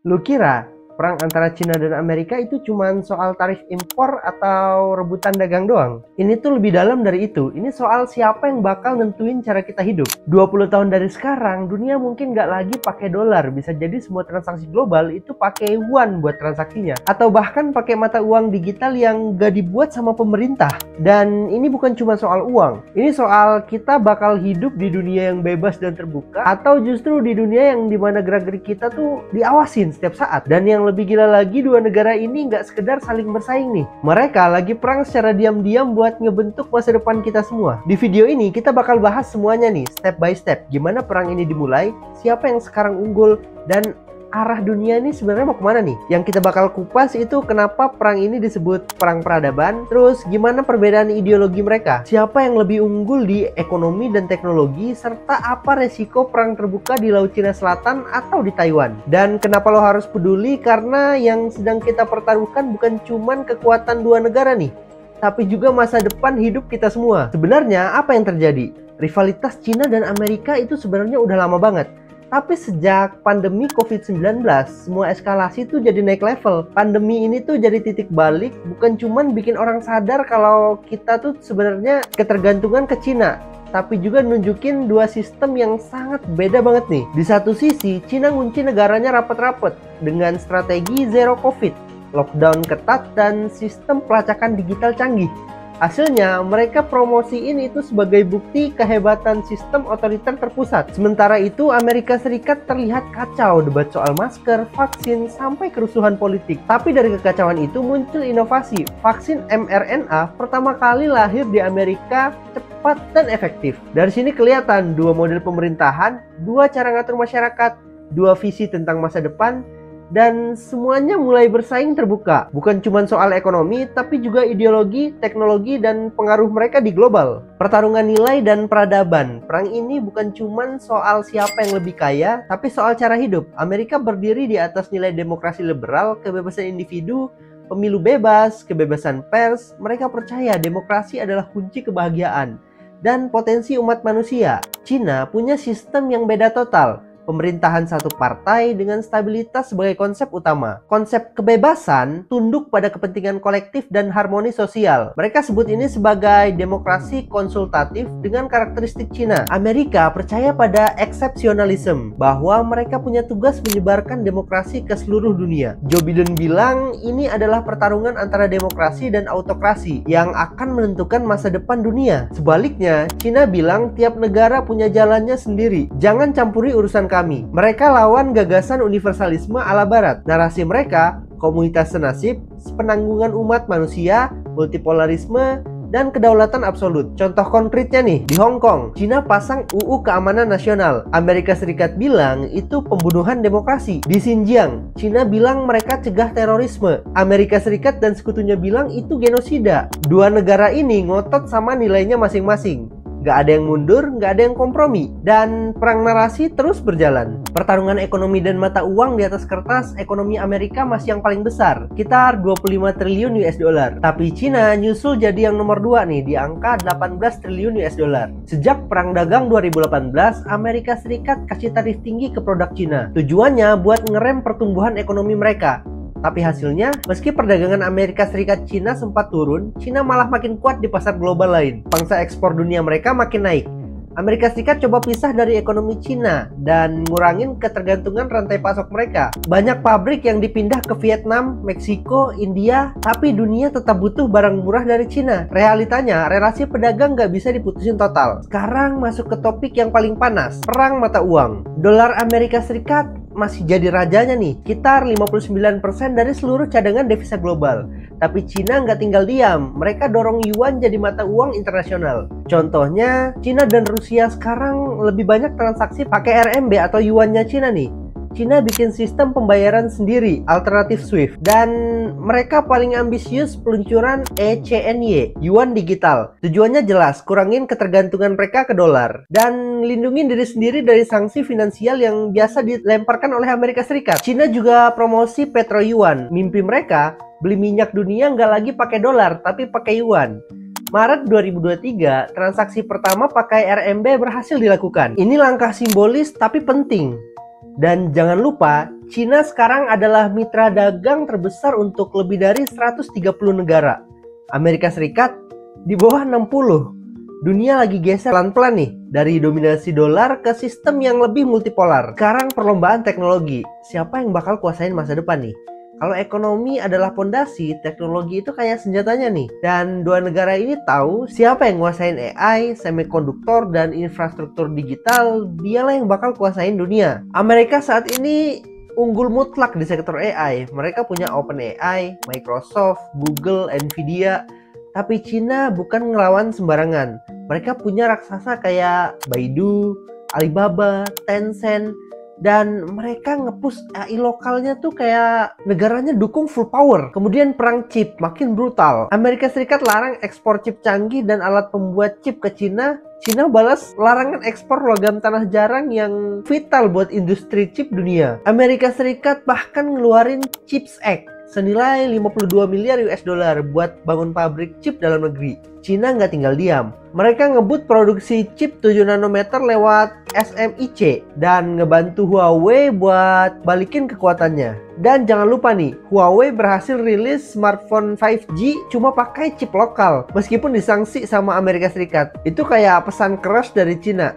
Lu kira perang antara Cina dan Amerika itu cuma soal tarif impor atau rebutan dagang doang? Ini tuh lebih dalam dari itu. Ini soal siapa yang bakal nentuin cara kita hidup. 20 tahun dari sekarang, dunia mungkin nggak lagi pakai dolar. Bisa jadi semua transaksi global itu pakai yuan buat transaksinya. Atau bahkan pakai mata uang digital yang nggak dibuat sama pemerintah. Dan ini bukan cuma soal uang. Ini soal kita bakal hidup di dunia yang bebas dan terbuka, atau justru di dunia yang dimana gerak-gerik kita tuh diawasin setiap saat. Dan yang lebih gila lagi, dua negara ini nggak sekedar saling bersaing nih. Mereka lagi perang secara diam-diam buat ngebentuk masa depan kita semua. Di video ini kita bakal bahas semuanya nih, step by step. Gimana perang ini dimulai, siapa yang sekarang unggul, dan arah dunia ini sebenarnya mau kemana nih? Yang kita bakal kupas itu kenapa perang ini disebut perang peradaban, terus gimana perbedaan ideologi mereka, siapa yang lebih unggul di ekonomi dan teknologi, serta apa resiko perang terbuka di Laut Cina Selatan atau di Taiwan. Dan kenapa lo harus peduli, karena yang sedang kita pertaruhkan bukan cuman kekuatan dua negara nih, tapi juga masa depan hidup kita semua. Sebenarnya apa yang terjadi? Rivalitas Cina dan Amerika itu sebenarnya udah lama banget. Tapi sejak pandemi COVID-19, semua eskalasi tuh jadi naik level. Pandemi ini tuh jadi titik balik, bukan cuman bikin orang sadar kalau kita tuh sebenarnya ketergantungan ke Cina, tapi juga nunjukin dua sistem yang sangat beda banget nih. Di satu sisi, Cina ngunci negaranya rapet-rapet dengan strategi zero COVID, lockdown ketat, dan sistem pelacakan digital canggih. Hasilnya, mereka promosiin itu sebagai bukti kehebatan sistem otoriter terpusat. Sementara itu, Amerika Serikat terlihat kacau, debat soal masker, vaksin, sampai kerusuhan politik. Tapi dari kekacauan itu muncul inovasi. Vaksin mRNA pertama kali lahir di Amerika, cepat dan efektif. Dari sini kelihatan dua model pemerintahan, dua cara ngatur masyarakat, dua visi tentang masa depan, dan semuanya mulai bersaing terbuka. Bukan cuma soal ekonomi, tapi juga ideologi, teknologi, dan pengaruh mereka di global. Pertarungan nilai dan peradaban. Perang ini bukan cuma soal siapa yang lebih kaya, tapi soal cara hidup. Amerika berdiri di atas nilai demokrasi liberal, kebebasan individu, pemilu bebas, kebebasan pers. Mereka percaya demokrasi adalah kunci kebahagiaan dan potensi umat manusia. Cina punya sistem yang beda total. Pemerintahan satu partai dengan stabilitas sebagai konsep utama. Konsep kebebasan tunduk pada kepentingan kolektif dan harmoni sosial. Mereka sebut ini sebagai demokrasi konsultatif dengan karakteristik Cina. Amerika percaya pada exceptionalism, bahwa mereka punya tugas menyebarkan demokrasi ke seluruh dunia. Joe Biden bilang ini adalah pertarungan antara demokrasi dan autokrasi yang akan menentukan masa depan dunia. Sebaliknya, Cina bilang tiap negara punya jalannya sendiri. Jangan campuri urusan kami. Mereka lawan gagasan universalisme ala barat. Narasi mereka, komunitas senasib, penanggungan umat manusia, multipolarisme, dan kedaulatan absolut. Contoh konkretnya nih, di Hong Kong, Cina pasang UU Keamanan Nasional. Amerika Serikat bilang itu pembunuhan demokrasi. Di Xinjiang, Cina bilang mereka cegah terorisme. Amerika Serikat dan sekutunya bilang itu genosida. Dua negara ini ngotot sama nilainya masing-masing. Gak ada yang mundur, gak ada yang kompromi. Dan perang narasi terus berjalan. Pertarungan ekonomi dan mata uang di atas kertas, ekonomi Amerika masih yang paling besar, sekitar 25 triliun US dollar. Tapi Cina nyusul jadi yang nomor 2 nih, di angka 18 triliun US dollar. Sejak perang dagang 2018, Amerika Serikat kasih tarif tinggi ke produk Cina. Tujuannya buat ngerem pertumbuhan ekonomi mereka. Tapi hasilnya, meski perdagangan Amerika Serikat Cina sempat turun, Cina malah makin kuat di pasar global lain. Pangsa ekspor dunia mereka makin naik. Amerika Serikat coba pisah dari ekonomi Cina dan ngurangin ketergantungan rantai pasok mereka. Banyak pabrik yang dipindah ke Vietnam, Meksiko, India, tapi dunia tetap butuh barang murah dari Cina. Realitanya, relasi pedagang nggak bisa diputusin total. Sekarang masuk ke topik yang paling panas, perang mata uang. Dolar Amerika Serikat masih jadi rajanya nih, sekitar 59% dari seluruh cadangan devisa global. Tapi Cina nggak tinggal diam, mereka dorong yuan jadi mata uang internasional. Contohnya, Cina dan Rusia sekarang lebih banyak transaksi pakai RMB atau yuannya Cina nih. Cina bikin sistem pembayaran sendiri, alternatif SWIFT. Dan mereka paling ambisius peluncuran ECNY, Yuan Digital. Tujuannya jelas, kurangin ketergantungan mereka ke dolar. Dan lindungin diri sendiri dari sanksi finansial yang biasa dilemparkan oleh Amerika Serikat. Cina juga promosi Petro Yuan. Mimpi mereka, beli minyak dunia nggak lagi pakai dolar, tapi pakai yuan. Maret 2023, transaksi pertama pakai RMB berhasil dilakukan. Ini langkah simbolis tapi penting. Dan jangan lupa, Cina sekarang adalah mitra dagang terbesar untuk lebih dari 130 negara. Amerika Serikat di bawah 60. Dunia lagi geser pelan-pelan nih dari dominasi dolar ke sistem yang lebih multipolar. Sekarang perlombaan teknologi. Siapa yang bakal kuasain masa depan nih? Kalau ekonomi adalah pondasi, teknologi itu kayak senjatanya nih. Dan dua negara ini tahu siapa yang nguasain AI, semikonduktor, dan infrastruktur digital, dialah yang bakal kuasain dunia. Amerika saat ini unggul mutlak di sektor AI. Mereka punya OpenAI, Microsoft, Google, Nvidia. Tapi Cina bukan ngelawan sembarangan. Mereka punya raksasa kayak Baidu, Alibaba, Tencent, dan mereka nge-push AI lokalnya tuh kayak negaranya dukung full power. Kemudian perang chip makin brutal. Amerika Serikat larang ekspor chip canggih dan alat pembuat chip ke Cina. Cina balas larangan ekspor logam tanah jarang yang vital buat industri chip dunia. Amerika Serikat bahkan ngeluarin Chips Act senilai 52 miliar US dollar buat bangun pabrik chip dalam negeri. Cina nggak tinggal diam. Mereka ngebut produksi chip 7 nanometer lewat SMIC dan ngebantu Huawei buat balikin kekuatannya. Dan jangan lupa nih, Huawei berhasil rilis smartphone 5G cuma pakai chip lokal meskipun disanksi sama Amerika Serikat. Itu kayak pesan keras dari Cina.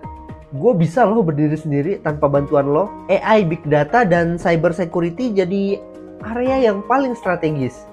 Gue bisa loh berdiri sendiri tanpa bantuan lo. AI, big data, dan cyber security jadi area yang paling strategis.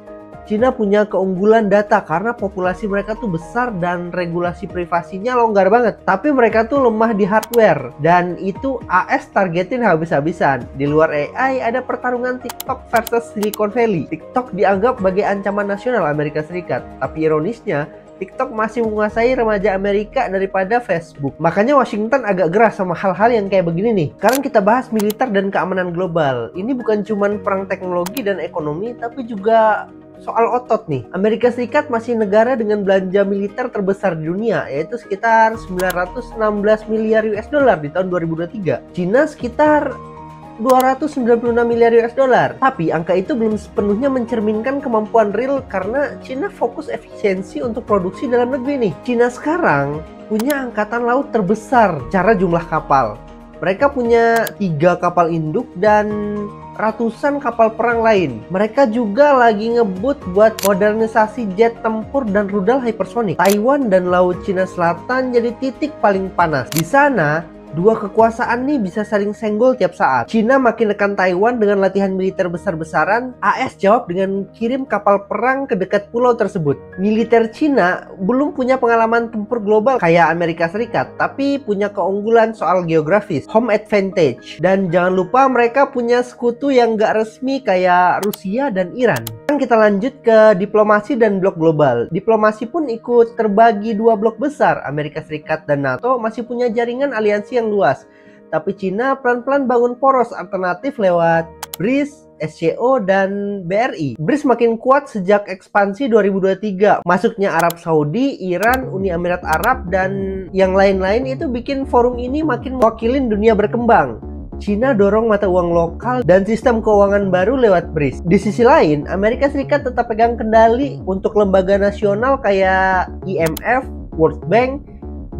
Cina punya keunggulan data karena populasi mereka tuh besar dan regulasi privasinya longgar banget. Tapi mereka tuh lemah di hardware dan itu AS targetin habis-habisan. Di luar AI ada pertarungan TikTok versus Silicon Valley. TikTok dianggap sebagai ancaman nasional Amerika Serikat. Tapi ironisnya, TikTok masih menguasai remaja Amerika daripada Facebook. Makanya Washington agak geras sama hal-hal yang kayak begini nih. Sekarang kita bahas militer dan keamanan global. Ini bukan cuman perang teknologi dan ekonomi, tapi juga soal otot nih. Amerika Serikat masih negara dengan belanja militer terbesar di dunia, yaitu sekitar 916 miliar US dollar di tahun 2023. Cina sekitar 296 miliar US dollar. Tapi angka itu belum sepenuhnya mencerminkan kemampuan real karena Cina fokus efisiensi untuk produksi dalam negeri nih. Cina sekarang punya angkatan laut terbesar secara jumlah kapal. Mereka punya 3 kapal induk dan ratusan kapal perang lain. Mereka juga lagi ngebut buat modernisasi jet tempur dan rudal hypersonik. Taiwan dan Laut Cina Selatan jadi titik paling panas. Di sana, dua kekuasaan nih bisa saling senggol tiap saat. Cina makin nekan Taiwan dengan latihan militer besar-besaran. AS jawab dengan kirim kapal perang ke dekat pulau tersebut. Militer Cina belum punya pengalaman tempur global kayak Amerika Serikat, tapi punya keunggulan soal geografis, home advantage. Dan jangan lupa mereka punya sekutu yang gak resmi kayak Rusia dan Iran. Sekarang kita lanjut ke diplomasi dan blok global. Diplomasi pun ikut terbagi dua blok besar. Amerika Serikat dan NATO masih punya jaringan aliansi yang luas. Tapi Cina pelan-pelan bangun poros alternatif lewat BRICS, SCO, dan BRI. BRICS makin kuat sejak ekspansi 2023. Masuknya Arab Saudi, Iran, Uni Emirat Arab, dan yang lain-lain itu bikin forum ini makin mewakilin dunia berkembang. Cina dorong mata uang lokal dan sistem keuangan baru lewat BRICS. Di sisi lain, Amerika Serikat tetap pegang kendali untuk lembaga nasional kayak IMF, World Bank,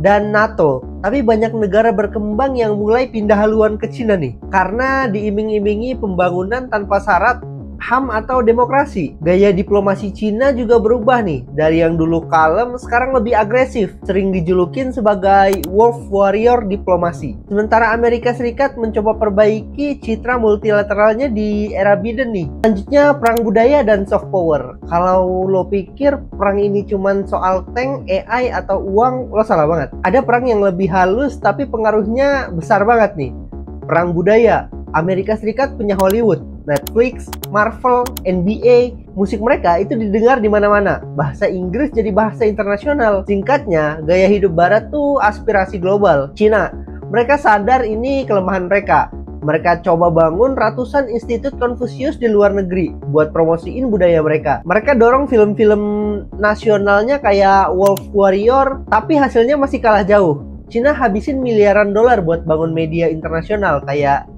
dan NATO. Tapi banyak negara berkembang yang mulai pindah haluan ke Cina nih, karena diiming-imingi pembangunan tanpa syarat, HAM atau demokrasi. Gaya diplomasi Cina juga berubah nih. Dari yang dulu kalem, sekarang lebih agresif. Sering dijulukin sebagai wolf warrior diplomasi. Sementara Amerika Serikat mencoba perbaiki citra multilateralnya di era Biden nih. Selanjutnya, perang budaya dan soft power. Kalau lo pikir perang ini cuman soal tank, AI, atau uang, lo salah banget. Ada perang yang lebih halus tapi pengaruhnya besar banget nih. Perang budaya. Amerika Serikat punya Hollywood, Netflix, Marvel, NBA. Musik mereka itu didengar di mana-mana. Bahasa Inggris jadi bahasa internasional. Singkatnya, gaya hidup barat tuh aspirasi global. Cina, mereka sadar ini kelemahan mereka. Mereka coba bangun ratusan institut Konfusius di luar negeri buat promosiin budaya mereka. Mereka dorong film-film nasionalnya kayak Wolf Warrior, tapi hasilnya masih kalah jauh. Cina habisin miliaran dolar buat bangun media internasional kayak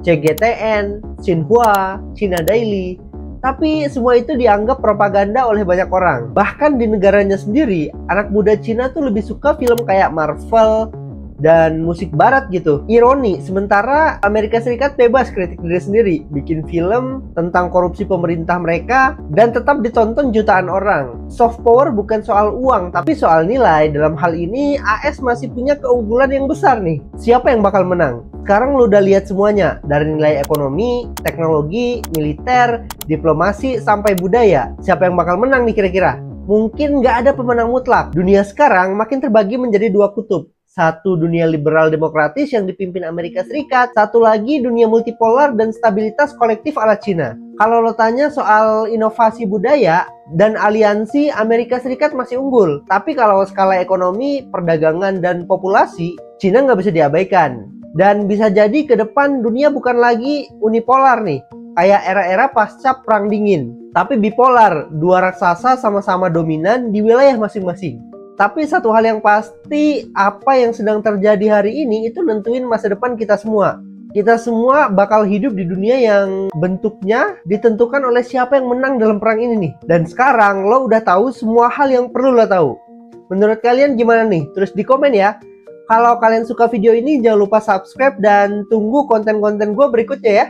CGTN, Xinhua, China Daily. Tapi semua itu dianggap propaganda oleh banyak orang. Bahkan di negaranya sendiri, anak muda Cina tuh lebih suka film kayak Marvel, dan musik barat gitu. Ironi, sementara Amerika Serikat bebas kritik diri sendiri, bikin film tentang korupsi pemerintah mereka dan tetap ditonton jutaan orang. Soft power bukan soal uang, tapi soal nilai. Dalam hal ini AS masih punya keunggulan yang besar nih. Siapa yang bakal menang? Sekarang lu udah lihat semuanya, dari nilai ekonomi, teknologi, militer, diplomasi, sampai budaya. Siapa yang bakal menang nih kira-kira? Mungkin nggak ada pemenang mutlak. Dunia sekarang makin terbagi menjadi dua kutub. Satu dunia liberal demokratis yang dipimpin Amerika Serikat, satu lagi dunia multipolar dan stabilitas kolektif ala Cina. Kalau lo tanya soal inovasi budaya dan aliansi, Amerika Serikat masih unggul. Tapi kalau skala ekonomi, perdagangan, dan populasi, Cina nggak bisa diabaikan. Dan bisa jadi ke depan dunia bukan lagi unipolar nih, kayak era-era pasca Perang Dingin, tapi bipolar, dua raksasa sama-sama dominan di wilayah masing-masing. Tapi satu hal yang pasti, apa yang sedang terjadi hari ini itu nentuin masa depan kita semua. Kita semua bakal hidup di dunia yang bentuknya ditentukan oleh siapa yang menang dalam perang ini nih. Dan sekarang lo udah tahu semua hal yang perlu lo tahu. Menurut kalian gimana nih? Tulis di komen ya. Kalau kalian suka video ini, jangan lupa subscribe dan tunggu konten-konten gue berikutnya ya.